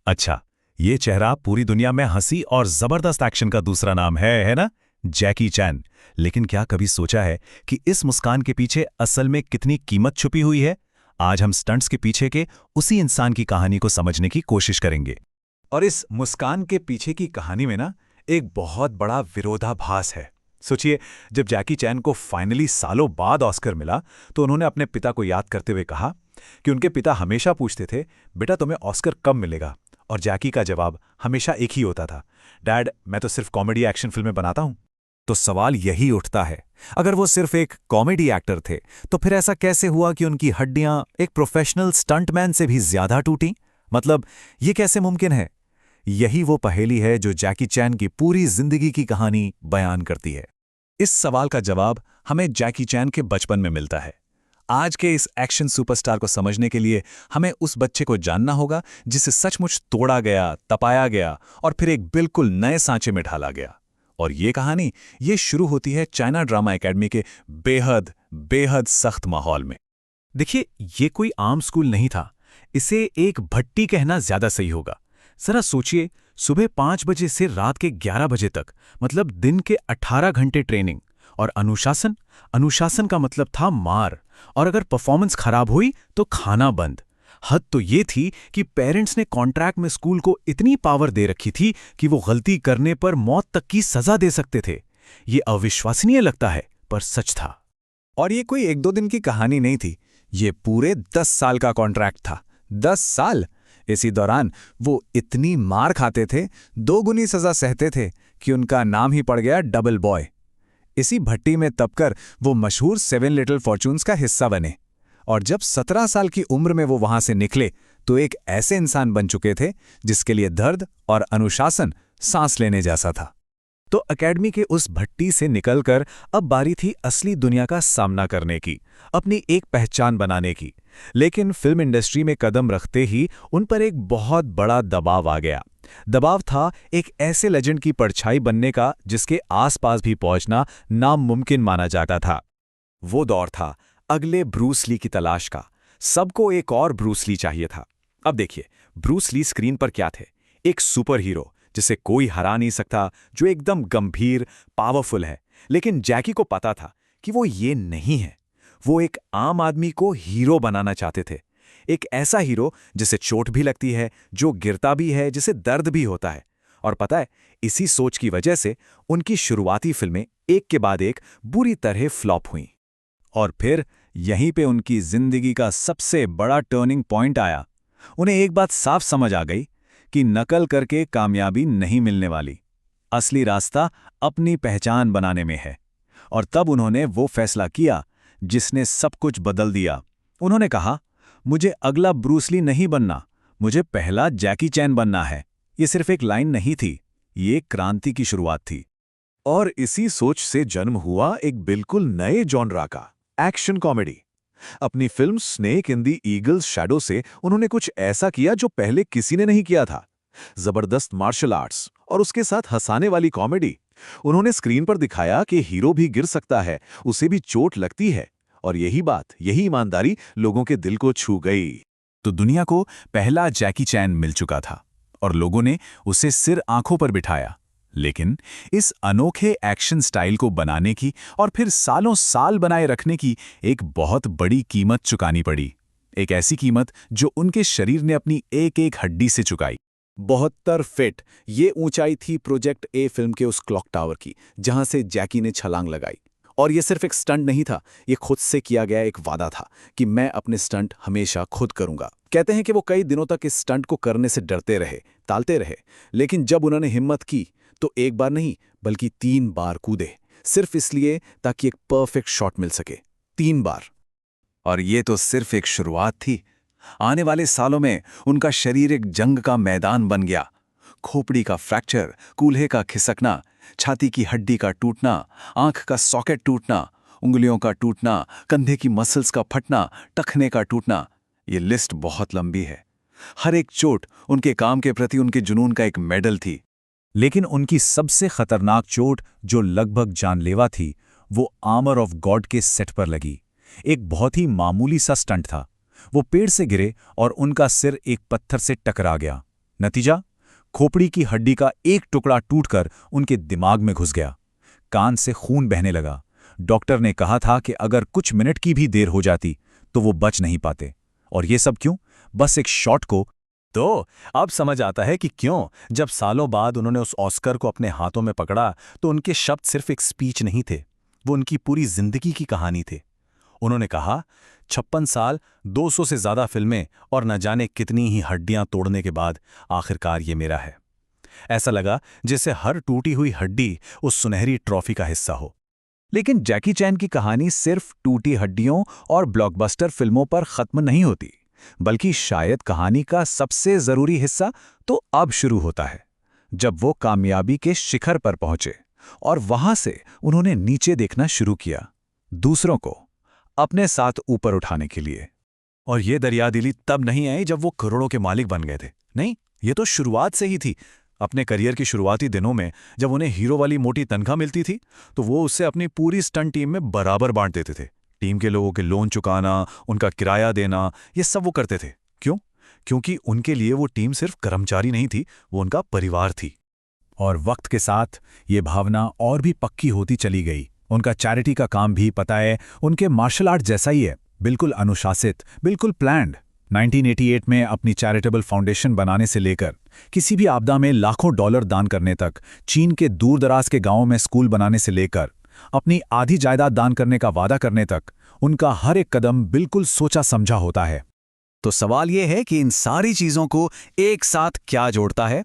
अच्छा, ये चेहरा पूरी दुनिया में हंसी और जबरदस्त एक्शन का दूसरा नाम है ना? जैकी चैन। लेकिन क्या कभी सोचा है कि इस मुस्कान के पीछे असल में कितनी कीमत छुपी हुई है? आज हम स्टंट्स के पीछे के उसी इंसान की कहानी को समझने की कोशिश करेंगे। और इस मुस्कान के पीछे की कहानी में ना एक बहुत बड़ा विरोधाभास है। सोचिए, जब जैकी चैन को फाइनली सालों बाद ऑस्कर मिला तो उन्होंने अपने पिता को याद करते हुए कहा कि उनके पिता हमेशा पूछते थे, बेटा तुम्हें ऑस्कर कब मिलेगा? और जैकी का जवाब हमेशा एक ही होता था, डैड मैं तो सिर्फ कॉमेडी एक्शन फिल्में बनाता हूं। तो सवाल यही उठता है, अगर वो सिर्फ एक कॉमेडी एक्टर थे तो फिर ऐसा कैसे हुआ कि उनकी हड्डियां एक प्रोफेशनल स्टंटमैन से भी ज्यादा टूटी? मतलब ये कैसे मुमकिन है? यही वो पहेली है जो जैकी चैन की पूरी जिंदगी की कहानी बयान करती है। इस सवाल का जवाब हमें जैकी चैन के बचपन में मिलता है। आज के इस एक्शन सुपरस्टार को समझने के लिए हमें उस बच्चे को जानना होगा जिसे सचमुच तोड़ा गया, तपाया गया और फिर एक बिल्कुल नए सांचे में ढाला गया। और ये कहानी ये शुरू होती है चाइना ड्रामा एकेडमी के बेहद बेहद सख्त माहौल में। देखिए, ये कोई आम स्कूल नहीं था, इसे एक भट्टी कहना ज्यादा सही होगा। जरा सोचिए, सुबह 5 बजे से रात के 11 बजे तक, मतलब दिन के 18 घंटे ट्रेनिंग। और अनुशासन का मतलब था मार, और अगर परफॉर्मेंस खराब हुई तो खाना बंद। हद तो ये थी कि पेरेंट्स ने कॉन्ट्रैक्ट में स्कूल को इतनी पावर दे रखी थी कि वो गलती करने पर मौत तक की सजा दे सकते थे। ये अविश्वसनीय लगता है, पर सच था। और ये कोई 1-2 दिन की कहानी नहीं थी, ये पूरे 10 साल का कॉन्ट्रैक्ट था। 10 साल! इसी दौरान वो इतनी मार खाते थे, 2 गुनी सजा सहते थे कि उनका नाम ही पड़ गया डबल बॉय। इसी भट्टी में तपकर वो मशहूर 7 लिटिल फॉर्चून्स का हिस्सा बने। और जब 17 साल की उम्र में वो वहां से निकले तो एक ऐसे इंसान बन चुके थे जिसके लिए दर्द और अनुशासन सांस लेने जैसा था। तो एकेडमी के उस भट्टी से निकलकर अब बारी थी असली दुनिया का सामना करने की, अपनी एक पहचान बनाने की। लेकिन फिल्म इंडस्ट्री में कदम रखते ही उन पर एक बहुत बड़ा दबाव आ गया। दबाव था एक ऐसे लेजेंड की परछाई बनने का जिसके आसपास भी पहुंचना नामुमकिन माना जाता था। वो दौर था अगले ब्रूस ली की तलाश का। सबको एक और ब्रूस ली चाहिए था। अब देखिए, ब्रूस ली स्क्रीन पर क्या थे? एक सुपर हीरो जिसे कोई हरा नहीं सकता, जो एकदम गंभीर, पावरफुल है। लेकिन जैकी को पता था कि वो ये नहीं है। वो एक आम आदमी को हीरो बनाना चाहते थे। एक ऐसा हीरो जिसे चोट भी लगती है, जो गिरता भी है, जिसे दर्द भी होता है। और पता है, इसी सोच की वजह से उनकी शुरुआती फिल्में एक के बाद एक बुरी तरह फ्लॉप हुईं। और फिर यहीं पे उनकी जिंदगी का सबसे बड़ा टर्निंग पॉइंट आया। उन्हें एक बात साफ समझ आ गई कि नकल करके कामयाबी नहीं मिलने वाली। असली रास्ता अपनी पहचान बनाने में है। और तब उन्होंने वो फैसला किया जिसने सब कुछ बदल दिया। उन्होंने कहा, मुझे अगला ब्रूस ली नहीं बनना, मुझे पहला जैकी चैन बनना है। ये सिर्फ एक लाइन नहीं थी, ये क्रांति की शुरुआत थी। और इसी सोच से जन्म हुआ एक बिल्कुल नए जॉनरा का एक्शन कॉमेडी। अपनी film snake in the eagles shadow से उन्होंने कुछ ऐसा किया जो पहले किसी ने नहीं किया था। जबरदस्त मार्शल आर्ट्स और उसके साथ हंसाने वाली कॉमेडी। उन्होंने स्क्रीन पर दिखाया कि हीरो भी गिर सकता है, उसे भी चोट लगती है। और यही बात, यही ईमानदारी लोगों के दिल को छू गई। तो दुनिया को पहला जैकी चैन मिल चुका था और लोगों ने उसे सिर आंखों पर बिठाया। लेकिन इस अनोखे एक्शन स्टाइल को बनाने की और फिर सालों साल बनाए रखने की एक बहुत बड़ी कीमत चुकानी पड़ी। एक ऐसी कीमत जो उनके शरीर ने अपनी एक एक हड्डी से चुकाई। 72 फीट ये ऊंचाई थी प्रोजेक्ट ए फिल्म के उस क्लॉक टावर की, जहां से जैकी ने छलांग लगाई। और ये सिर्फ एक स्टंट नहीं था, ये खुद से किया गया एक वादा था कि मैं अपने स्टंट हमेशा खुद करूंगा। कहते हैं कि वो कई दिनों तक इस स्टंट को करने से डरते रहे, टालते रहे। लेकिन जब उन्होंने हिम्मत की तो एक बार नहीं बल्कि 3 बार कूदे, सिर्फ इसलिए ताकि एक परफेक्ट शॉट मिल सके। 3 बार। और ये तो सिर्फ एक शुरुआत थी। आने वाले सालों में उनका शरीर एक जंग का मैदान बन गया। खोपड़ी का फ्रैक्चर, कूल्हे का खिसकना, छाती की हड्डी का टूटना, आंख का सॉकेट टूटना, उंगलियों का टूटना, कंधे की मसल्स का फटना, टखने का टूटना। ये लिस्ट बहुत लंबी है। हर एक चोट उनके काम के प्रति उनके जुनून का एक मेडल थी। लेकिन उनकी सबसे खतरनाक चोट, जो लगभग जानलेवा थी, वो आर्मर ऑफ गॉड के सेट पर लगी। एक बहुत ही मामूली सा स्टंट था। वो पेड़ से गिरे और उनका सिर एक पत्थर से टकरा गया। नतीजा, खोपड़ी की हड्डी का एक टुकड़ा टूटकर उनके दिमाग में घुस गया। कान से खून बहने लगा। डॉक्टर ने कहा था कि अगर कुछ मिनट की भी देर हो जाती तो वो बच नहीं पाते। और ये सब क्यों? बस एक शॉट को। तो अब समझ आता है कि क्यों जब सालों बाद उन्होंने उस ऑस्कर को अपने हाथों में पकड़ा तो उनके शब्द सिर्फ एक स्पीच नहीं थे, वो उनकी पूरी जिंदगी की कहानी थे। उन्होंने कहा, 56 साल, 200 से ज्यादा फिल्में और न जाने कितनी ही हड्डियां तोड़ने के बाद आखिरकार ये मेरा है। ऐसा लगा जैसे हर टूटी हुई हड्डी उस सुनहरी ट्रॉफी का हिस्सा हो। लेकिन जैकी चैन की कहानी सिर्फ टूटी हड्डियों और ब्लॉकबस्टर फिल्मों पर खत्म नहीं होती, बल्कि शायद कहानी का सबसे जरूरी हिस्सा तो अब शुरू होता है, जब वो कामयाबी के शिखर पर पहुंचे और वहां से उन्होंने नीचे देखना शुरू किया, दूसरों को अपने साथ ऊपर उठाने के लिए। और ये दरियादिली तब नहीं आई जब वो करोड़ों के मालिक बन गए थे। नहीं, ये तो शुरुआत से ही थी। अपने करियर की शुरुआती दिनों में जब उन्हें हीरो वाली मोटी तनख्वाह मिलती थी तो वो उससे अपनी पूरी स्टंट टीम में बराबर बांट देते थे। टीम के लोगों के लोन चुकाना, उनका किराया देना, ये सब वो करते थे। क्यों? क्योंकि उनके लिए वो टीम सिर्फ कर्मचारी नहीं थी, वो उनका परिवार थी। और वक्त के साथ ये भावना और भी पक्की होती चली गई। उनका चैरिटी का काम भी, पता है, उनके मार्शल आर्ट जैसा ही है, बिल्कुल अनुशासित, बिल्कुल प्लान्ड। 1988 में अपनी चैरिटेबल फाउंडेशन बनाने से लेकर किसी भी आपदा में लाखों डॉलर दान करने तक, चीन के दूर दराज के गांवों में स्कूल बनाने से लेकर अपनी आधी जायदाद दान करने का वादा करने तक, उनका हर एक कदम बिल्कुल सोचा समझा होता है। तो सवाल यह है कि इन सारी चीजों को एक साथ क्या जोड़ता है?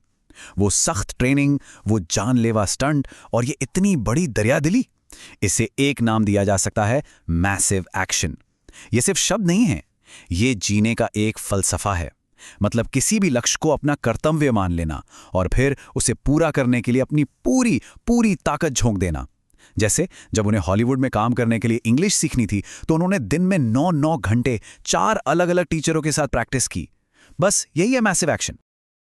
वो सख्त ट्रेनिंग, वो जानलेवा स्टंट और ये इतनी बड़ी दरियादिली। इसे एक नाम दिया जा सकता है, मैसिव एक्शन। ये सिर्फ शब्द नहीं है, ये जीने का एक फलसफा है। मतलब किसी भी लक्ष्य को अपना कर्तव्य मान लेना और फिर उसे पूरा करने के लिए अपनी पूरी ताकत झोंक देना। जैसे जब उन्हें हॉलीवुड में काम करने के लिए इंग्लिश सीखनी थी तो उन्होंने दिन में 9-9 घंटे 4 अलग-अलग टीचरों के साथ प्रैक्टिस की। बस यही है मैसिव एक्शन।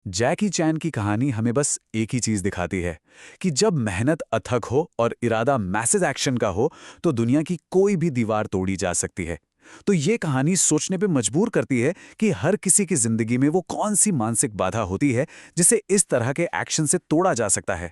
जैकी चैन की कहानी हमें बस एक ही चीज दिखाती है कि जब मेहनत अथक हो और इरादा मैसिव एक्शन का हो तो दुनिया की कोई भी दीवार तोड़ी जा सकती है। तो ये कहानी सोचने पे मजबूर करती है कि हर किसी की जिंदगी में वो कौन सी मानसिक बाधा होती है जिसे इस तरह के एक्शन से तोड़ा जा सकता है।